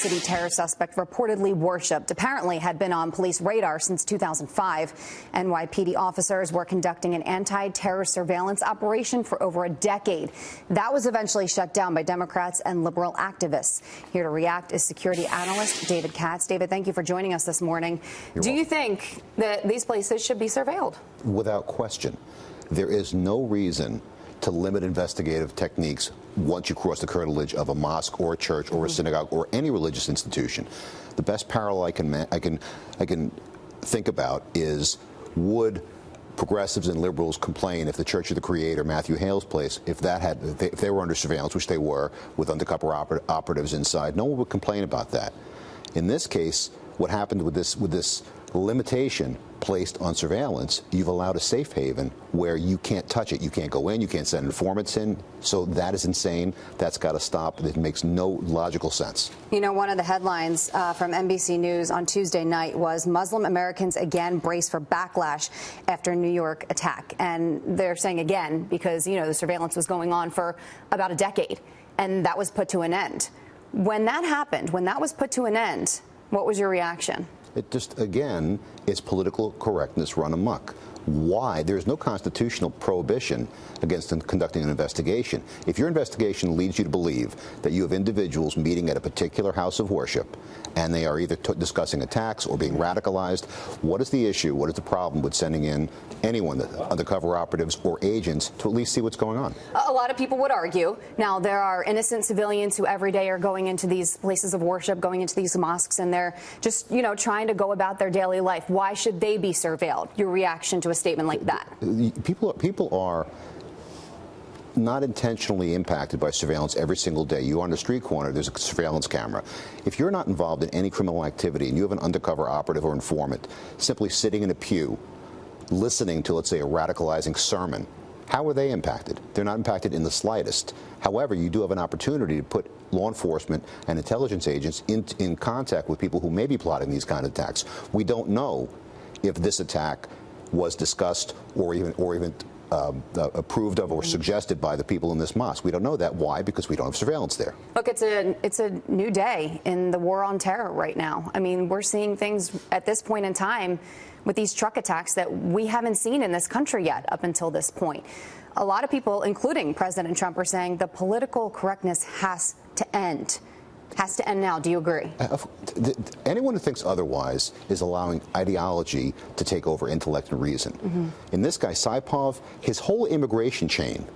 City terror suspect reportedly worshipped apparently had been on police radar since 2005. NYPD officers were conducting an anti-terror surveillance operation for over a decade. That was eventually shut down by Democrats and liberal activists. Here to react is security analyst David Katz. David, thank you for joining us this morning. Do you think that these places should be surveilled? Without question. There is no reason to limit investigative techniques once you cross the curtilage of a mosque or a church or a synagogue or any religious institution. The best parallel I can think about is, would progressives and liberals complain if the Church of the Creator, Matthew Hale's place, if they were under surveillance, which they were, with undercover operatives inside? No one would complain about that. In this case, what happened with this limitation placed on surveillance, you've allowed a safe haven where you can't touch it. You can't go in, you can't send informants in. So that is insane. That's got to stop. It makes no logical sense. You know, one of the headlines from NBC News on Tuesday night was Muslim Americans again brace for backlash after New York attack. And they're saying again because, you know, the surveillance was going on for about a decade and that was put to an end. When that happened, when that was put to an end, what was your reaction? It just, again, is political correctness run amok. Why? There's no constitutional prohibition against conducting an investigation. If your investigation leads you to believe that you have individuals meeting at a particular house of worship and they are either discussing attacks or being radicalized, what is the issue? What is the problem with sending in anyone, undercover operatives or agents, to at least see what's going on? A lot of people would argue. Now, there are innocent civilians who every day are going into these places of worship, going into these mosques, and they're just, you know, trying to go about their daily life. Why should they be surveilled? Your reaction to a statement like that? People are not intentionally impacted by surveillance every single day. You on the street corner, there's a surveillance camera. If you're not involved in any criminal activity and you have an undercover operative or informant simply sitting in a pew listening to, let's say, a radicalizing sermon, how are they impacted? They're not impacted in the slightest. However, you do have an opportunity to put law enforcement and intelligence agents in contact with people who may be plotting these kind of attacks. We don't know if this attack was discussed or even approved of or suggested by the people in this mosque. We don't know that. Why? Because we don't have surveillance there. Look, it's a new day in the war on terror right now. I mean, we're seeing things at this point in time with these truck attacks that we haven't seen in this country yet up until this point. A lot of people, including President Trump, are saying the political correctness has to end. Has to end now. Do you agree? Anyone who thinks otherwise is allowing ideology to take over intellect and reason. In this guy, Saipov, his whole immigration chain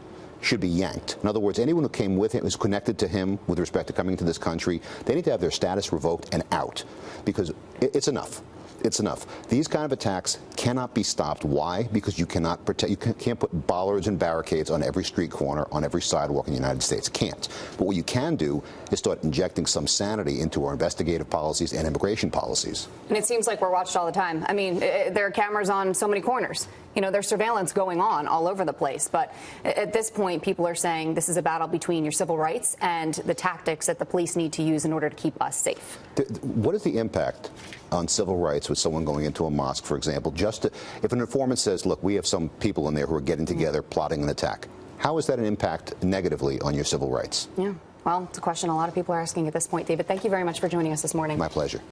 should be yanked. In other words, anyone who came with him, who's connected to him with respect to coming to this country, they need to have their status revoked and out, because it's enough. It's enough. These kind of attacks cannot be stopped. Why? Because you cannot protect. You can't put bollards and barricades on every street corner, on every sidewalk in the United States. Can't. But what you can do is start injecting some sanity into our investigative policies and immigration policies. And it seems like we're watched all the time. I mean, there are cameras on so many corners. You know, there's surveillance going on all over the place. But at this point, people are saying this is a battle between your civil rights and the tactics that the police need to use in order to keep us safe. What is the impact on civil rights with someone going into a mosque, for example, if an informant says, look, we have some people in there who are getting together plotting an attack? How is that an impact negatively on your civil rights? Yeah, well, it's a question a lot of people are asking at this point. David, thank you very much for joining us this morning. My pleasure.